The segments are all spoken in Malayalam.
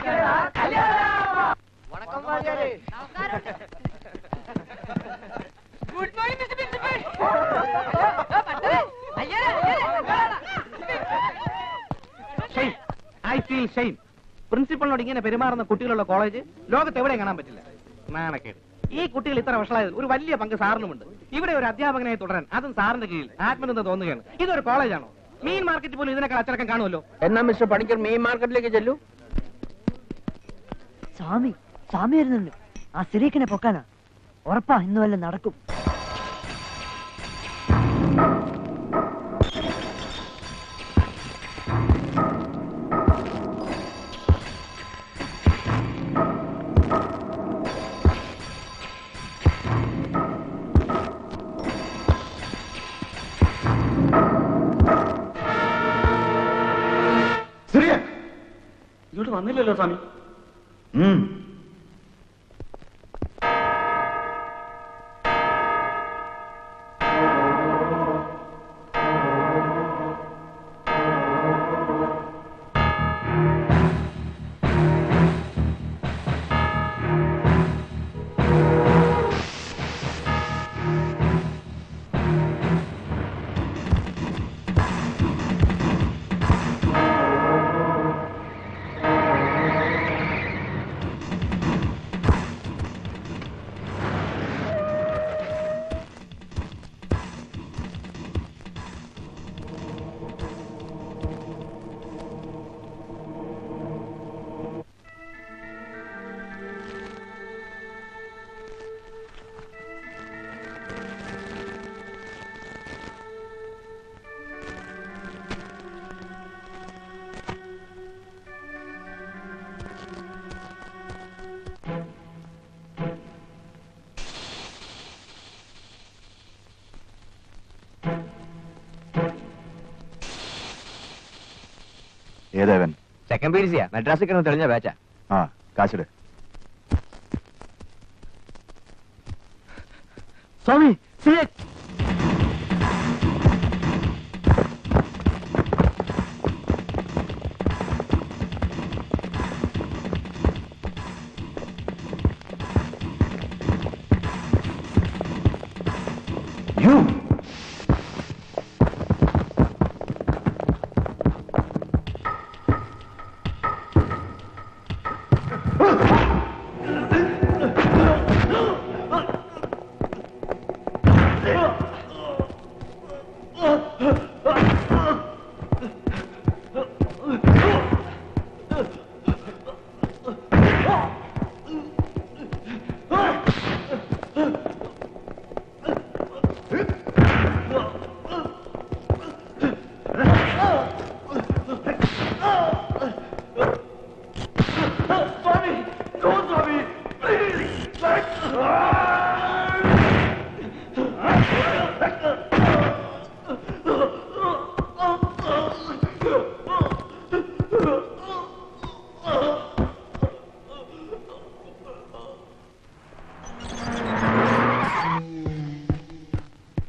Good morning mister principal. I feel shame. പ്രിൻസിപ്പളിനോട് ഇങ്ങനെ പെരുമാറുന്ന കുട്ടികളുള്ള കോളേജ് ലോകത്ത് എവിടെയും കാണാൻ പറ്റില്ല. നാണക്കേട്. ഈ കുട്ടികൾ ഇത്ര വഷളായതിൽ ഒരു വലിയ പങ്ക് സാറിനുമുണ്ട്. ഇവിടെ ഒരു അധ്യാപകനായി തുടരാൻ അതും സാറിന്റെ കീഴിൽ ആത്മനിർഭർ തോന്നുകയാണ്. ഇതൊരു കോളേജാണോ? മീൻ മാർക്കറ്റ് പോലും ഇതിനേക്കാൾ അച്ചടക്കം കാണുമല്ലോ. എന്നാ മിസ്റ്റർ പണിക്കർ മീൻ മാർക്കറ്റിലേക്ക് ചെല്ലൂ. സ്വാമി വരുന്നുണ്ട്. ആ സിറീക്കിനെ പൊക്കാനാ. ഉറപ്പാ ഇന്ന് വല്ല നടക്കും. ഇങ്ങോട്ട് വന്നില്ലല്ലോ സ്വാമി. ഏതേവൻ? സെക്കൻഡ് പീരീസിയാ. മദ്രാസിൽ കിടന്ന് തെളിഞ്ഞ ബാച്ചാ. ആ, കാശിട്. സ്വാമി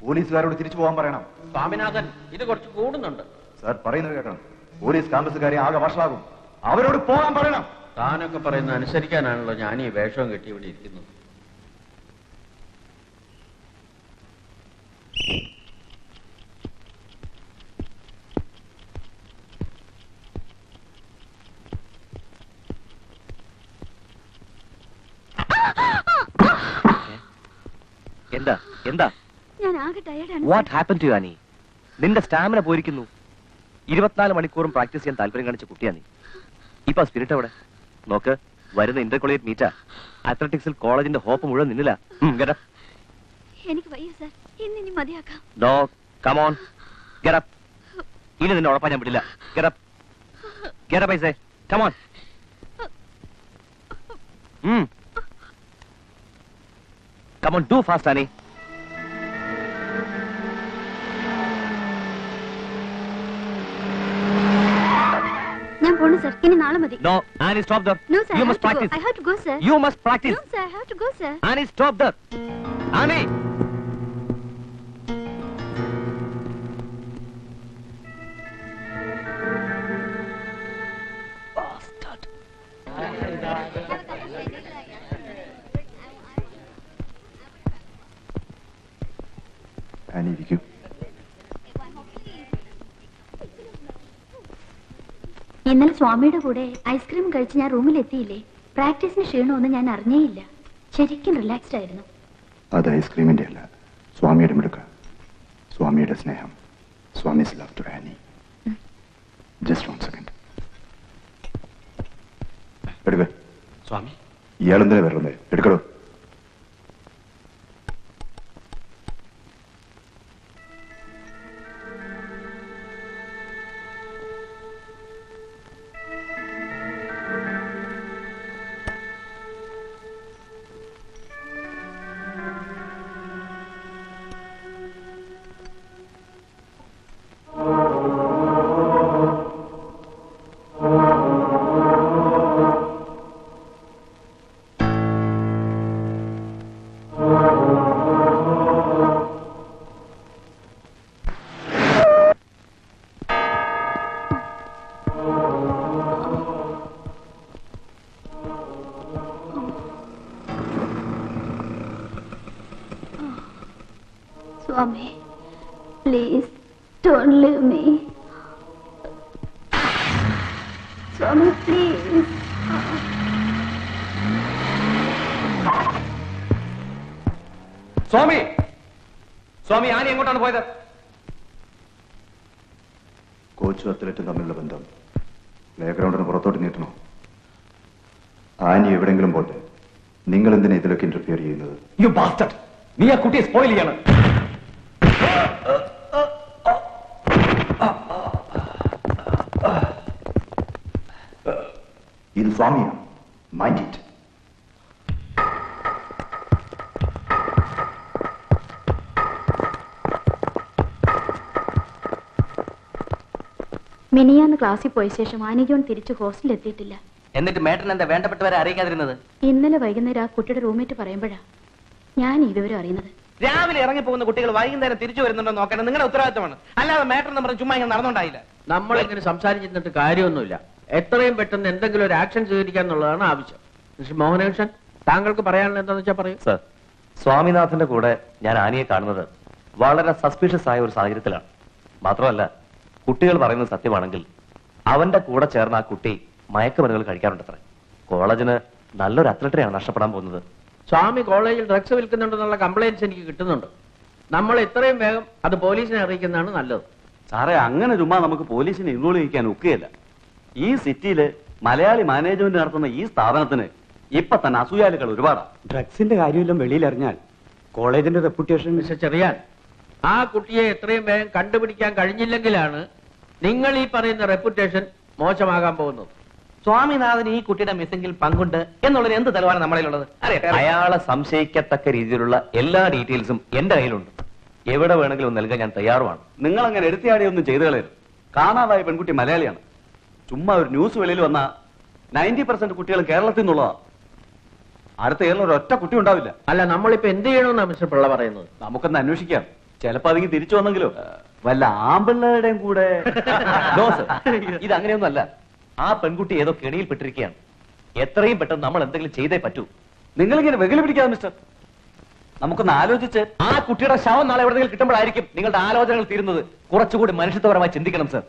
പോലീസുകാരോട് തിരിച്ചു പോകാൻ പറയണം. സ്വാമിനാഥൻ, ഇത് കുറച്ച് കൂടുന്നുണ്ട്. സാർ പറയുന്നത് കേൾക്കണം. പോലീസ് ക്യാമ്പസുകാരെ ആകെ വഷളാകും. അവരോട് പോകാൻ പറയണം. താനൊക്കെ പറയുന്ന അനുസരിക്കാനാണല്ലോ ഞാൻ ഈ വേഷവും കെട്ടി ഇവിടെ ഇരിക്കുന്നത്. എന്താ എന്താ വാട്ട് ഹാപ്പൻ ടു ആനി? നിന്റെ സ്റ്റാമിന പോയിരിക്കുന്നു. 24 മണിക്കൂറും പ്രാക്ടീസ് ചെയ്യാൻ താല്പര്യം കാണിച്ച കുട്ടിയാ നീ. ഇപ്പൊ സ്പിരിറ്റ് അവിടെ നോക്ക്. വരുന്ന ഇന്റർ കോളേജ് മീറ്റാ. അത്ലറ്റിക്സിൽ കോളേജിന്റെ ഹോപ്പ് മുഴുവൻ നിന്നില്ല. ഇനി നിന്നെ ഉറപ്പാൻ ഞാൻ വിടില്ല. പൈസ come on. Come on, do fast Annie. ഞാൻ പോണു സർ. ഇനി നാളെ മതി. No, Annie, stop there. No sir. You must practice. I have to go sir. You must practice. No sir, I have to go sir. Annie, stop there. Annie. Bastard. ഇരിക്കൂ. ഇന്നലെ സ്വാമിയുടെ കൂടെ ഐസ്ക്രീം കഴിച്ച് ഞാൻ റൂമിൽ എത്തിയില്ലേ, പ്രാക്ടീസിന് ക്ഷീണമൊന്നും ഞാൻ അറിഞ്ഞേയില്ല. ശരിക്കും റിലാക്സ്ഡ് ആയിരുന്നു. അത് ഐസ്ക്രീമിന്റെ അല്ല, സ്വാമിയുടെ മിടുക്ക, സ്വാമിയുടെ സ്നേഹം. Swami's love to Annie. Just 1 second. എടുക്ക. സ്വാമി, ഇയാളെന്തിനാ വരുന്നത്? എടുക്കടോ. Swami, please don't leave me. Swami, please. Swami, Swami, Annie എങ്ങോട്ടാണ് പോയത്? കോച്ചും അത്ലറ്റും തമ്മിലുള്ള ബന്ധം പ്ലേ ഗ്രൗണ്ടിന് പുറത്തോട്ട് നീട്ടണോ? ആനി എവിടെങ്കിലും പോട്ടെ, നിങ്ങൾ എന്തിനാ ഇതിലൊക്കെ ഇന്റർഫിയർ ചെയ്യുന്നത്? U bastard! നീ ആ കുട്ടിയെ സ്പോയിൽ ചെയ്യാണ്. ഇത് സ്വാമിയാണ്. Mind it. മിനിയാന്ന് ക്ലാസ്സിൽ പോയ ശേഷം ആനി ജോൺ തിരിച്ച് ഹോസ്റ്റലിൽ എത്തിയിട്ടില്ല. എന്നിട്ട് മേട്ടൻ എന്താ വേണ്ടപ്പെട്ടവരെ അറിയിക്കാതിരുന്നത്? ഇന്നലെ വൈകുന്നേരം ആ കുട്ടിയുടെ റൂംമേറ്റ് പറയുമ്പോഴാ ഞാൻ ഈ വിവരം അറിയുന്നത്. രാവിലെ ഇറങ്ങി പോകുന്ന കുട്ടികൾ വൈകുന്നേരം തിരിച്ചു വരുന്നുണ്ടോ നോക്കണം നിങ്ങളുടെ ഉത്തരവാദിത്തമാണ്. അല്ലാതെ മേട്ടർ എന്ന് പറഞ്ഞ് ചുമ്മാ ഇങ്ങനെ നടന്നുണ്ടായില്ല. നമ്മളിങ്ങനെ സംസാരിച്ചിട്ട് കാര്യമൊന്നുമില്ല. എത്രയും പെട്ടെന്ന് എന്തെങ്കിലും ഒരു ആക്ഷൻ സ്വീകരിക്കുക എന്നുള്ളതാണ് ആവശ്യം. മിസ്റ്റർ മോഹനകൃഷ്ണൻ, താങ്കൾക്ക് പറയാനുള്ള എന്താണെന്ന് വെച്ചാൽ പറയൂ. സർ, സ്വാമിനാഥന്റെ കൂടെ ഞാൻ ആനിയെ കാണുന്നത് വളരെ സസ്പീഷ്യസ് ആയ ഒരു സാഹചര്യത്തിലാണ്. മാത്രമല്ല, കുട്ടികൾ പറയുന്നത് സത്യമാണെങ്കിൽ അവന്റെ കൂടെ ചേർന്ന ആ കുട്ടി മയക്കുമരുന്നുകൾ കഴിക്കാറുണ്ടത്രേ. കോളേജിന് നല്ലൊരു അത്ലറ്റിനെയാണ് നഷ്ടപ്പെടാൻ പോകുന്നത്. സ്വാമി കോളേജിൽ ഡ്രഗ്സ് വിൽക്കുന്നുണ്ടെന്നുള്ള കംപ്ലൈന്റ്സ് എനിക്ക് കിട്ടുന്നുണ്ട്. നമ്മൾ എത്രയും വേഗം അത് പോലീസിനെ അറിയിക്കുന്നതാണ് നല്ലത്. സാറേ, അങ്ങനെ ചുമ്മാ നമുക്ക് പോലീസിനെ ഇൻവോൾവ് ചെയ്യിക്കാൻ ഒക്കുകയില്ല. ഈ സിറ്റിയില് മലയാളി മാനേജ്മെന്റ് നടത്തുന്ന ഈ സ്ഥാപനത്തിന് ഇപ്പൊ തന്നെ അസൂയാലുകൾ ഒരുപാടാണ്. ഡ്രഗ്സിന്റെ കാര്യമെല്ലാം വെളിയിലറിഞ്ഞാൽ കോളേജിന്റെ റെപ്യൂട്ടേഷൻ. മിസ്റ്റർ ചെറിയാൻ, ആ കുട്ടിയെ എത്രയും വേഗം കണ്ടുപിടിക്കാൻ കഴിഞ്ഞില്ലെങ്കിലാണ് നിങ്ങൾ ഈ പറയുന്ന റെപ്യൂട്ടേഷൻ മോശമാകാൻ പോകുന്നത്. സ്വാമിനാഥൻ ഈ കുട്ടിയുടെ മിസ്സിംഗിൽ പങ്കുണ്ട് എന്നുള്ളതിന് എന്ത് തെളിവാണ് നമ്മളിലുള്ളത്? അയാളെ സംശയിക്കത്തക്ക രീതിയിലുള്ള എല്ലാ ഡീറ്റെയിൽസും എന്റെ കയ്യിലുണ്ട്. എവിടെ വേണമെങ്കിലും നൽകാൻ ഞാൻ തയ്യാറുമാണ്. നിങ്ങൾ അങ്ങനെ എടുത്തിയാടിയൊന്നും ചെയ്തു കളയരുത്. കാണാതായ പെൺകുട്ടി മലയാളിയാണ്. ചുമ്മാ ഒരു ന്യൂസ് വെളിയിൽ വന്ന 90% കുട്ടികൾ കേരളത്തിൽ നിന്നുള്ളതാണ്. അടുത്ത ഏറിൽ ഒരൊറ്റ കുട്ടി ഉണ്ടാവില്ല. അല്ല, നമ്മളിപ്പോ എന്ത് ചെയ്യണമെന്നാണ് മിസ്റ്റർ പിള്ള പറയുന്നത്? നമുക്കൊന്ന് അന്വേഷിക്കാം. ചിലപ്പോ അതിന് തിരിച്ചു വന്നെങ്കിലോ വല്ല ആമ്പിള്ളയുടെയും കൂടെ. ഇത് അങ്ങനെയൊന്നും അല്ല. ആ പെൺകുട്ടി ഏതോ കെണിയിൽപ്പെട്ടിരിക്കുകയാണ്. എത്രയും പെട്ടെന്ന് നമ്മൾ എന്തെങ്കിലും ചെയ്തേ പറ്റൂ. നിങ്ങളിങ്ങനെ വെകിലി പിടിക്കാതെ മിസ്റ്റർ. നമുക്കൊന്ന് ആലോചിച്ച് ആ കുട്ടിയുടെ ശവം നാളെ എവിടെയെങ്കിലും കിട്ടുമ്പോഴായിരിക്കും നിങ്ങളുടെ ആലോചനകൾ തീരുന്നത്. കുറച്ചുകൂടി മനുഷ്യത്വപരമായി ചിന്തിക്കണം സർ.